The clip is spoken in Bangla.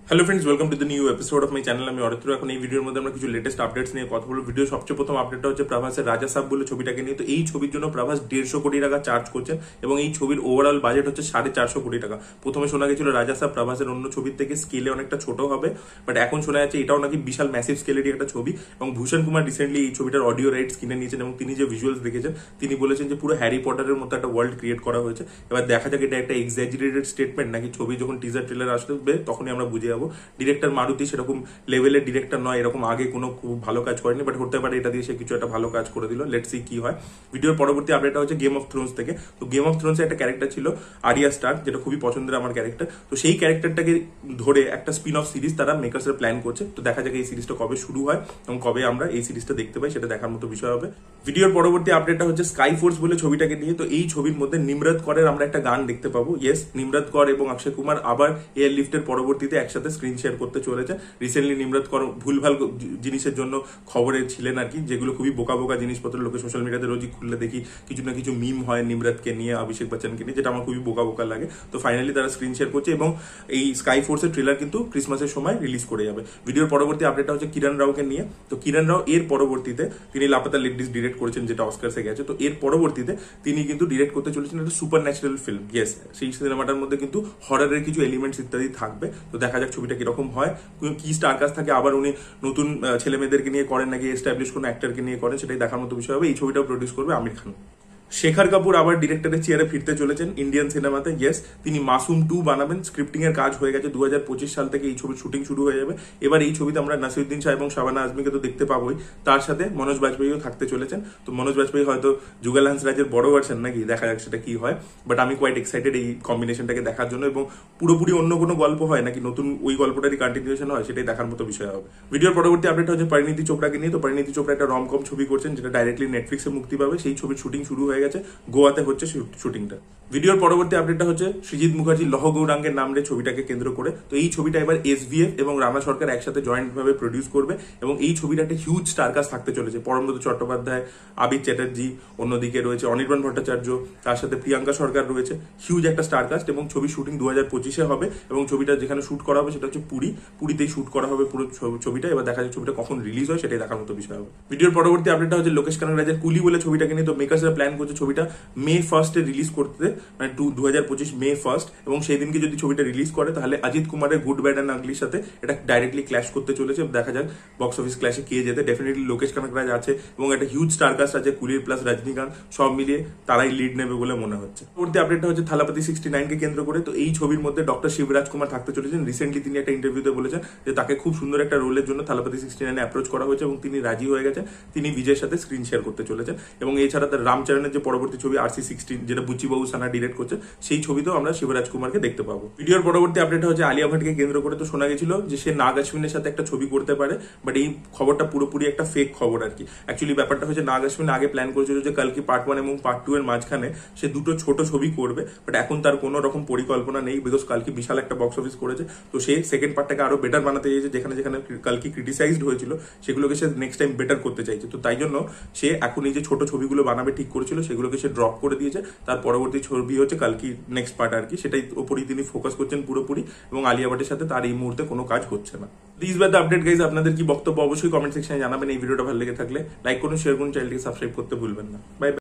Hello friends, welcome to the new episode of my channel. আমি অরিত্র। এখন এই ভিডিওর মধ্যে আমরা কিছু লেটেস্ট আপডেটস নিয়ে কথা বলবো। ভিডিও সবচেয়ে প্রথম আপডেটটা হচ্ছে প্রভাসের রাজা সাব বলে ছবিটাকে নিয়ে। তো এই ছবির জন্য প্রভাস 150 কোটি টাকা চার্জ করছেন এবং এই ছবির ওভারঅল বাজেট হচ্ছে 450 কোটি টাকা। প্রথমে শোনা গেছিল রাজা সাব প্রভাসের অন্য ছবির থেকে স্কেলে অনেকটা ছোট হবে, বাট এখন শোনা যাচ্ছে এটাও নাকি বিশাল ম্যাসিভ স্কেলেরই একটা ছবি। এবং ভূষণ কুমার রিসেন্টলি এই ছবিটার অডিও রাইটস কিনে নিয়েছেন এবং তিনি যে ভিজুয়ালস দেখেছেন তিনি বলেছেন যে পুরো হ্যারি পটারের মতো একটা ওয়ার্ল্ড ক্রিয়েট করা হয়েছে। এবার দেখা যাক এটা একটা এক্সাজারেটেড স্টেটমেন্ট নাকি ছবি যখন টিজার ট্রেলার আসবে তখনই আমরা বুঝে যাবো। ডিরেক্টর মারুতি সেরকম লেভেলের ডিরেক্টর নয়, এরকম আগে কোনো খুব ভালো কাজ করেনি, বাট হতে পারে এটা দিয়ে সে কিছু একটা ভালো কাজ করে দিল। লেটস সি কি হয়। ভিডিওর পরবর্তী আপডেটটা হচ্ছে গেম অফ থ্রোনস থেকে। তো গেম অফ থ্রোনস একটা ক্যারেক্টার ছিল আরিয়া স্টার্ক, যেটা খুবই পছন্দের আমার ক্যারেক্টার। তো সেই ক্যারেক্টারটাকে ধরে একটা স্পিন অফ সিরিজ তারা মেকার্সের প্ল্যান করছে। তো দেখা যাক এই সিরিজটা কবে শুরু হয় এবং কবে আমরা এই সিরিজটা দেখতে পাই, সেটা দেখার মতো বিষয় হবে। ভিডিওর পরবর্তী আপডেটটা হচ্ছে স্কাই ফোর্স বলে ছবিটাকে নিয়ে। তো এই ছবির মধ্যে নিমরত করের আমরা একটা গান দেখতে পাবো। ইয়েস, নিমরত কর এবং অক্ষয় কুমার আবার এয়ার লিফটের পরবর্তীতে একসাথে স্ক্রিন শেয়ার করতে চলেছে। রিসেন্টলি নিমরত কর ভুলভাল জিনিসের জন্য খবরে ছিলেন আর কি, যেগুলো খুবই বোকা বোকা জিনিসপত্র লোকে সোশ্যাল মিডিয়াতে রোজই খুললে দেখি কিছু না কিছু মিম হয় নিমরতকে নিয়ে, অভিষেক বচ্চনকে নিয়ে, যেটা আমার খুবই বোকা বোকা লাগে। তো ফাইনালি তারা স্ক্রিন শেয়ার করছে এবং এই স্কাই ফোর্সের ট্রেলার কিন্তু ক্রিসমাসের সময় রিলিজ করে যাবে। ভিডিওর পরবর্তী আপডেটটা হচ্ছে কিরণ রাওকে নিয়ে। তো কিরণ রাও এর পরবর্তীতে তিনি লাপাতা লেডিস ডিরেক্ট করেছেন, যেটা অস্কারসে গেছে। তো এর পরবর্তীতে তিনি কিন্তু ডিরেক্ট করতে চলেছেন একটা সুপার ন্যাচারাল ফিল্ম। ইয়েস, সেই সিনেমাটার মধ্যে কিন্তু হরারের কিছু এলিমেন্টস ইত্যাদি থাকবে। তো দেখা যাক ছবিটা কিরকম হয়, কি স্টার কাস্ট থাকে, আবার উনি নতুন ছেলে মেয়েদেরকে নিয়ে করেন নাকি এস্টাবলিশ কোনো অ্যাক্টরকে নিয়ে করেন, সেটাই দেখার মতো বিষয় হবে। এই ছবিটাও প্রডিউস করবে আমির খান। শেখর কাপুর আবার ডিরেক্টরের চেয়ারে ফিরতে চলেছেন ইন্ডিয়ান সিনেমাতে। ইয়েস, তিনি মাসুম 2 বানাবেন। স্ক্রিপ্টিং এর কাজ হয়ে গেছে, 2025 সাল থেকে এই ছবির শুটিং শুরু হয়ে যাবে। এবার এই ছবিতে আমরা নাসিরুদ্দিন শাহ এবং শাবানা আজমিকে তো দেখতে পাবোই, তার সাথে মনোজ বাজপেয়ীও থাকতে চলেছেন। তো মনোজ বাজপেয়ী হয়তো যুগল হান্সরাজের বড় ভার্সন নাকি, দেখা যাক সেটা কি হয়। বাট আমি কোয়াইট এক্সাইটেড এই কম্বিনেশনটাকে দেখার জন্য, এবং পুরোপুরি অন্য কোনো গল্প হয় নাকি নতুন ওই গল্পটারই কন্টিনিউশন হয়, সেটাই দেখার মতো বিষয় হবে। ভিডিওর পরবর্তী আপডেট হচ্ছে পরিণীতি চোপড়াকে নিয়ে। তো পরিণীতি চোপড়া একটা রমকম ছবি করছেন, যেটা ডাইরেক্টলি নেটফ্লিক্সে মুক্তি পাবে। সেই ছবির শুটিং শুরু হয়ে গেছে, গোয়াতে হচ্ছে শুটিংটা। ভিডিওর পরবর্তী আপডেটটা হচ্ছে সৃজিত মুখার্জি লহ গৌরাঙ্গের নামে ছবিটাকে কেন্দ্র করে। তো এই ছবিটা এবার এসভিএফ এবং রানা সরকার একসাথে জয়েন্ট ভাবে প্রডিউস করবে এবং এই ছবিটা একটা হিউজ স্টার কাস্ট থাকতে চলেছে। পরমব্রত চট্টোপাধ্যায়, আবির চ্যাটার্জি, অন্যদিকে রয়েছে অনির্বাণ ভট্টাচার্য, তার সাথে প্রিয়াঙ্কা সরকার রয়েছে। হিউজ একটা স্টার কাস্ট এবং ছবি শুটিং 2025-এ হবে এবং ছবিটা যেখানে শুট করা হবে সেটা হচ্ছে পুরীতেই শুট করা হবে পুরো ছবিটা। এবার দেখা যায় ছবিটা কখন রিলিজ হয় সেটাই দেখার মতো বিষয় হবে। ভিডিওর পরবর্তী আপডেটটা হচ্ছে লোকেশ কানাগরাজের কুলি বলে ছবিটাকে নিয়ে। তো মেকার্সরা প্ল্যান করছে ছবিটা মে 1 রিলিজ করতে, মানে 2025 মে 1, এবং সেই দিনকে যদি ছবিটা রিলিজ করে তাহলে অজিত কুমারের গুড ব্যাড অ্যান্ড আগলির সাথে এটা ডাইরেক্টলি ক্ল্যাশ করতে চলেছে। দেখা যাক বক্স অফিস ক্ল্যাশে কে যেতে। ডেফিনেটলি লোকেশ কানাগরাজ আছে এবং একটা হিউজ স্টার কাস্ট আছে, কুলির প্লাস রজনীকান্ত, সব মিলিয়ে তারাই লিড নেবে বলে মনে হচ্ছে। পরবর্তী আপডেটটা হচ্ছে থালাপতি 69-কে কেন্দ্র করে। তো এই ছবির মধ্যে ডক্টর শিবরাজ কুমার থাকতে চলেছেন। রিসেন্টলি তিনি একটা ইন্টারভিউতে বলেছেন যে তাকে খুব সুন্দর একটা রোলের জন্য থালাপতি 69 অ্যাপ্রোচ করা হয়েছে এবং তিনি রাজি হয়ে গেছেন। তিনি বিজয়ের সাথে স্ক্রিন শেয়ার করতে চলেছেন এবং এছাড়া তার রামচরণের যে পরবর্তী ছবি RC16, যেটা বুচিবাবু সানা ডিরেক্ট করছে, সেই ছবিতেও আমরা শিবরাজ কুমারকে দেখতে পাবো। ভিডিওর পরবর্তী আপডেট হচ্ছে আলিয়া ভাটকে কেন্দ্র করে। তো শোনা গেছিল যে সে নাগ আশ্বিনের সাথে একটা ছবি করতে পারে, বাট এই খবরটা পুরোপুরি একটা ফেক খবর আর কি। অ্যাকচুয়ালি ব্যাপারটা হচ্ছে নাগ আশ্বিন আগে প্ল্যান করেছিল যে কালকে পার্ট 1 এবং পার্ট 2 এর মাঝখানে সে দুটো ছোট ছবি করবে, বাট এখন তার কোনো রকম পরিকল্পনা নেই, বিকজ কালকে বিশাল একটা বক্স অফিস করেছে। তো সে সেকেন্ড পার্টটাকে আরো বেটার বানাতে চাইছে, যেখানে যেখানে কালকে ক্রিটিসাইজড হয়েছিল সেগুলোকে সে নেক্সট টাইম বেটার করতে চাইছে। তো তাই জন্য সে এখন এই যে ছোট ছবিগুলো বানাবে ঠিক করেছিল সেগুলোকে সে ড্রপ করে দিয়েছে। তার পরবর্তী ছবি হচ্ছে কালকে নেক্সট পার্ট আর কি, সেটাই ওপরই তিনি ফোকাস করছেন পুরোপুরি, এবং আলিয়া ভাটের সাথে তার এই মুহূর্তে কোনো কাজ হচ্ছে না। This were the update guys. আপনাদের কি বক্তব্য অবশ্যই কমেন্ট সেকশনে জানাবেন। এই ভিডিওটা ভালো লেগে থাকলে লাইক করুন, শেয়ার করুন, চ্যানেলটিকে সাবস্ক্রাইব করতে ভুলবেন না। বাই।